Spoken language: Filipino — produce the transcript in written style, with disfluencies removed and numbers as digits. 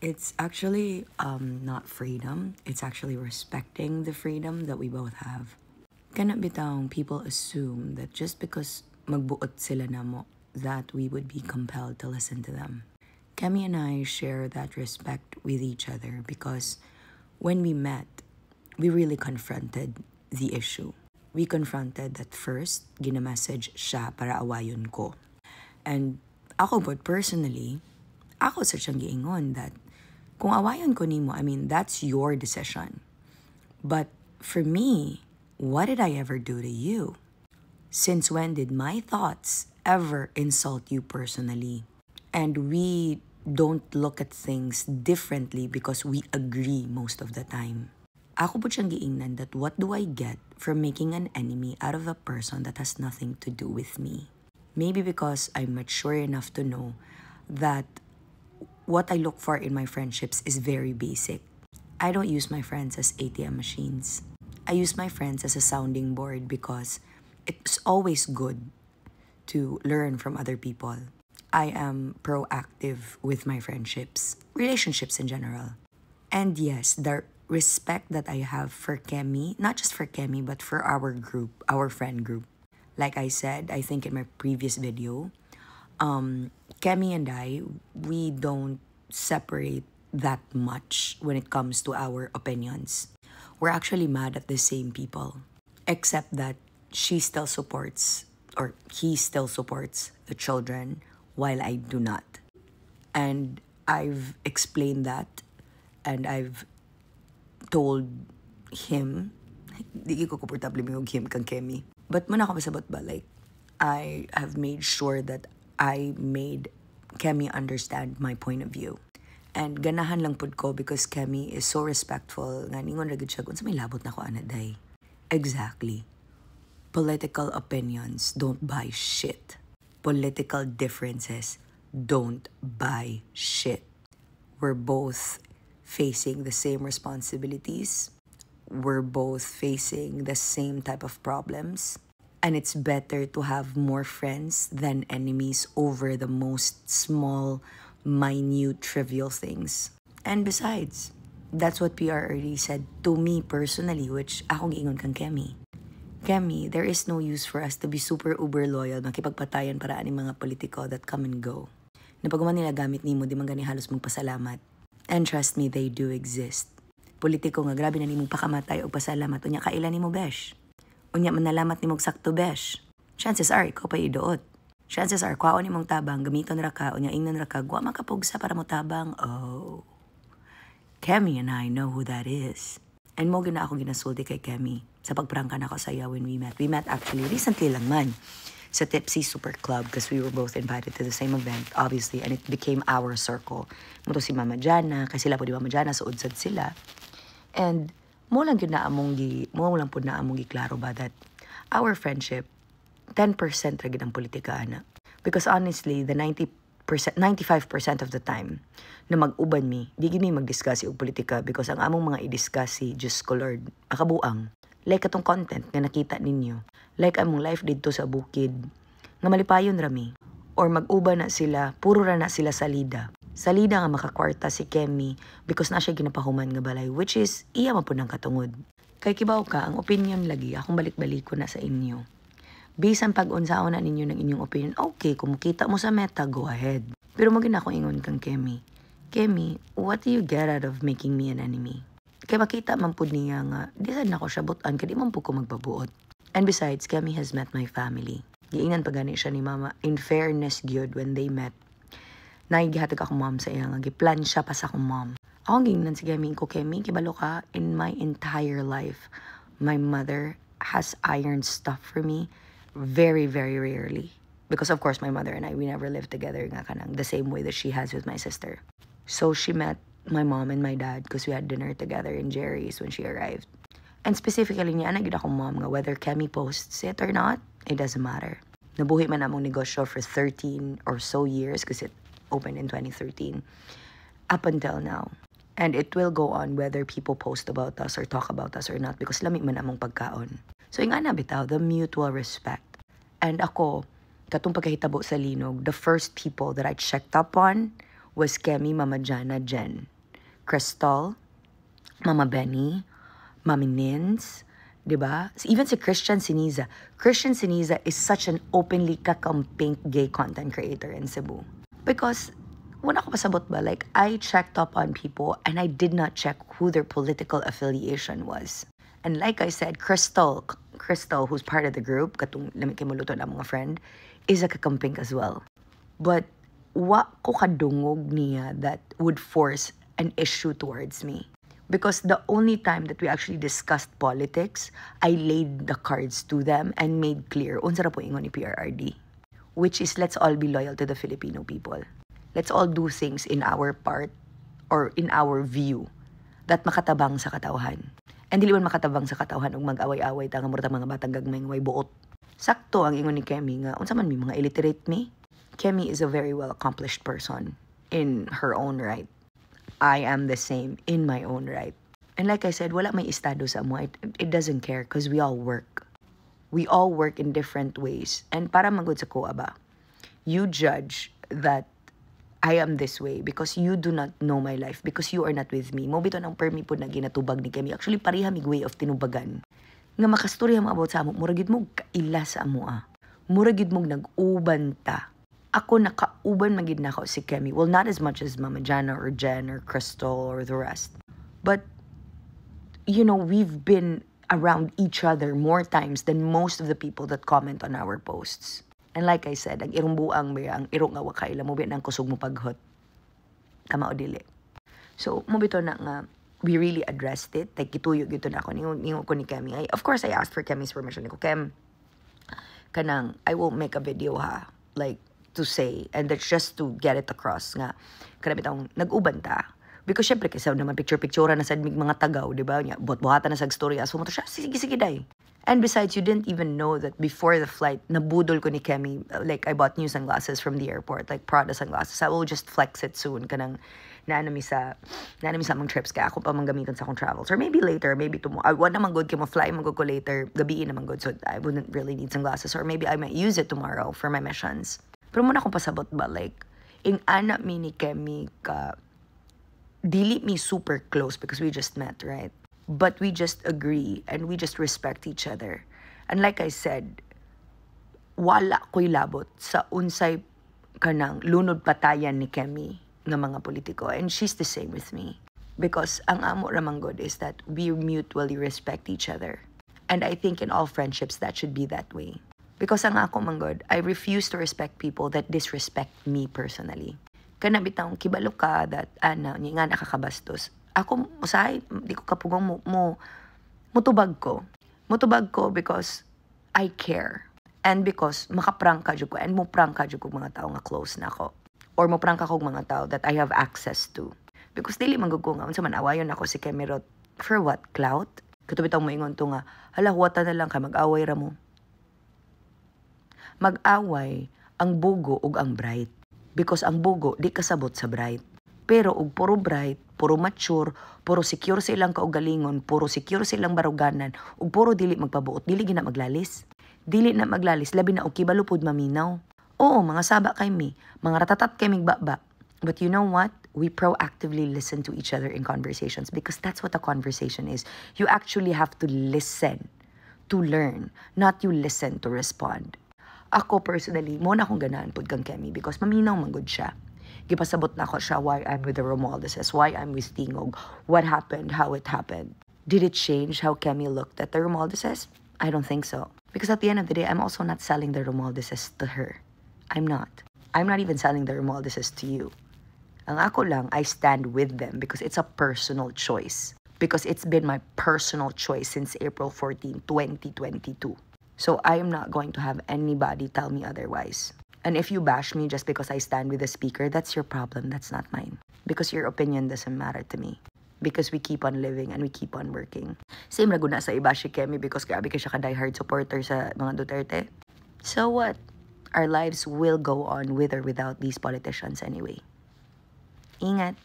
It's actually not freedom. It's actually respecting the freedom that we both have. Kana bitawng people assume that just because magbuot sila namo, that we would be compelled to listen to them. Kemi and I share that respect with each other because when we met, we really confronted the issue. We confronted that first, gina-message siya para awayon ko. And ako but personally, ako sa siyang giingon that kung awayon ko nimo, I mean, that's your decision. But for me, what did I ever do to you? Since when did my thoughts ever insult you personally? And we don't look at things differently because we agree most of the time. Ako po siyang giingnan that what do I get from making an enemy out of a person that has nothing to do with me? Maybe because I'm mature enough to know that what I look for in my friendships is very basic. I don't use my friends as ATM machines. I use my friends as a sounding board because it's always good to learn from other people. I am proactive with my friendships, relationships in general. And yes, the respect that I have for Kemi, not just for Kemi, but for our group, our friend group. Like I said, I think in my previous video, Kemi and I, we don't separate that much when it comes to our opinions. We're actually mad at the same people, except that she still supports, or he still supports the children while I do not. And I've explained that, and I've told him, di ko komportable mo him kang Kemi. But muna ako masabot ba, like, I have made sure that I made Kemi understand my point of view. And ganahan lang pud ko because Kemi is so respectful. Nga ningon ragid siya kung sa may labot na ko anaday. Exactly. Political opinions don't buy shit. Political differences don't buy shit. We're both facing the same responsibilities. We're both facing the same type of problems. And it's better to have more friends than enemies over the most small, minute, trivial things. And besides, that's what PR already said to me personally, which ako giingon kang Kemi. Kemi, there is no use for us to be super uber loyal, makipagpatayan para ani mga politiko that come and go. Na pag nila gamit nimo, di man gani halos magpasalamat. And trust me, they do exist. Politiko nga grabe na nimong pakamatay o pasalamat, unya kailan nimo besh. Unya manalamat nimong sakto besh. Chances are, ikaw pa idoot. Chances are, kwaon nimong tabang, gamiton ra ka, unya ingnan ra ka, guwa makapugsa para mo tabang. Oh. Kemi and I know who that is. And mo gina ako ginasulti kay Kemi sa pagprangka na ako sa iya when we met. We met actually recently lang man sa Tipsy Super Club because we were both invited to the same event, obviously, and it became our circle. Muto si Mama Jana, kasi sila po di Mama Jana, so udsad sila. And mo lang po na among klaro ba that our friendship, 10% ra gid ang politika ana. Because honestly, the 95% of the time na mag-uban mi, di gid mi mag-discuss og politika because ang among mga i-discuss si Diyos ko Lord, akabuang. Like atong content nga nakita ninyo. Like among life dito sa bukid, nga malipayon rami. Or mag-uba na sila, puro ra na sila sa Lida. Sa Lida nga makakwarta si Kemi because na siya ginapahuman nga balay, which is iya man po ng katungod. Kay kibaw ka, ang opinion lagi, akong balik-balik ko na sa inyo. Bisan pag-unsaon na ninyo ng inyong opinion, okay, kung makita mo sa meta, go ahead. Pero maging akong ingon kang Kemi. Kemi, what do you get out of making me an enemy? Kaya makita man po niya nga, di saan ako siya butan, kaya di man po ko magbabuot. And besides, Kemi has met my family. Giingnan pa gani siya ni Mama. In fairness, gyud when they met, naigihatag akong mom sa iya nga, giplan siya pa sa akong mom. Ako giingnan si Kemi, ko Kemi, kibalo ka, in my entire life, my mother has ironed stuff for me very, very rarely. Because of course, my mother and I, we never lived together nga kanang the same way that she has with my sister. So she met my mom and my dad because we had dinner together in Jerry's when she arrived. And specifically niya, nagid akong mom nga whether Kemi posts it or not, it doesn't matter. Nabuhi man among negosyo for 13 or so years because it opened in 2013 up until now. And it will go on whether people post about us or talk about us or not because lami man among pagkaon. So yung ana bitaw, the mutual respect. And ako, katong pagkahitabo sa Linog, the first people that I checked up on was Kemi, Mama Jana, Jen. Crystal, Mama Benny, Mami Nins, diba? Even si Christian Siniza. Christian Siniza is such an openly kakamping gay content creator in Cebu. Because, wala ko pasabot ba, like, I checked up on people and I did not check who their political affiliation was. And like I said, Crystal, who's part of the group, katong lamig kay muluto na mga friend, is a kakamping as well. But, wa ko kadungog niya that would force an issue towards me. Because the only time that we actually discussed politics, I laid the cards to them and made clear, unsa ra po ingon ni PRRD. Which is, let's all be loyal to the Filipino people. Let's all do things in our part or in our view that makatabang sa katawhan. And dili man makatabang sa katawhan ug mag-away-away ta nga murag mga batang gagmay nga way buot. Sakto ang ingon ni Kemi nga unsa man mi mga illiterate me. Kemi is a very well accomplished person in her own right. I am the same in my own right. And like I said, wala may estado sa amo. It doesn't care because we all work. We all work in different ways. And para magud sa kuha ba, you judge that I am this way because you do not know my life, because you are not with me. Mo bito ng permi po na ginatubag ni Kemi. Actually, pareha mig way of tinubagan. Nga makastorya mo about sa amo, muragid mo kaila sa amo Muragid mo nag-uban ta. Ako nakauban magid na ako si Kemi. Well, not as much as Mama Jana or Jen or Crystal or the rest. But, you know, we've been around each other more times than most of the people that comment on our posts. And like I said, ang irong buang ba, ang irong nga wakaila mo ng kusog mo paghot. Tama o dili. So, mo bito na nga, we really addressed it. Like, gituyog ito na ako. Ningon ko ni Kemi. Of course, I asked for Kemi's permission. Ko, Kem, kanang, I will make a video ha. Like, to say, and that's just to get it across nga. Kanang bitang, nag-uban ta. Because syempre, kasi naman picture-picture na sa mga tagaw, di ba? Buhat-buhatan na sa storya. So, mo to siya, sige, day. And besides, you didn't even know that before the flight, nabudol ko ni Kemi. Like, I bought new sunglasses from the airport, like Prada sunglasses. I will just flex it soon. Kanang naanami sa mga trips kaya ako pa manggamitan sa akong travels. Or maybe later, maybe tomorrow. I want naman good kaya mo-fly mo ko later. Gabiin naman good. So, I wouldn't really need sunglasses. Or maybe I might use it tomorrow for my missions. Pero muna akong pasabot ba, like, ing anak mi ni Kemi ka, dili mi super close because we just met, right? But we just agree and we just respect each other. And like I said, wala ko'y labot sa unsay kanang lunod patayan ni Kemi ng mga politiko. And she's the same with me. Because ang amo ramang good is that we mutually respect each other. And I think in all friendships, that should be that way. Because ang ako manggod, I refuse to respect people that disrespect me personally. Kana bitang kibalo ka that nga nakakabastos. Ako, usahay, di ko kapugong mutubag ko. Mutubag ko because I care. And because makaprank ka ko. And mo prank ka ko mga tao nga close na ako. Or mo prank ako mga tao that I have access to. Because dili manggugong nga. Unsa man awayon ako si Kemirot. For what? Clout? Katubitaw mo ingon to nga, hala, huwata na lang ka, mag-away ra mo. Mag-away ang bugo ug ang bright. Because ang bugo, di kasabot sa bright. Pero ug puro bright, puro mature, puro secure sa ilang kaugalingon, puro secure sa ilang baruganan, ug puro dili magpabuot, dili gina maglalis. Dili na maglalis, labi na og kibalo pud maminaw. Oo, mga saba kay mi, mga ratatat kay mig baba. But you know what? We proactively listen to each other in conversations because that's what a conversation is. You actually have to listen to learn, not you listen to respond. Ako personally, mo na akong ganahan pud kang Kemi because maminaw man gud siya. Gipasabot na ko siya why I'm with the Romualdezes, why I'm with Tingog, what happened, how it happened. Did it change how Kemi looked at the Romualdezes? I don't think so. Because at the end of the day, I'm also not selling the Romualdezes to her. I'm not. I'm not even selling the Romualdezes to you. Ang ako lang, I stand with them because it's a personal choice. Because it's been my personal choice since April 14, 2022. So I am not going to have anybody tell me otherwise. And if you bash me just because I stand with the speaker, that's your problem. That's not mine. Because your opinion doesn't matter to me. Because we keep on living and we keep on working. Same na guna sa iba si Kemi because grabe ka siya ka-diehard supporter sa mga Duterte. So what? Our lives will go on with or without these politicians anyway. Ingat!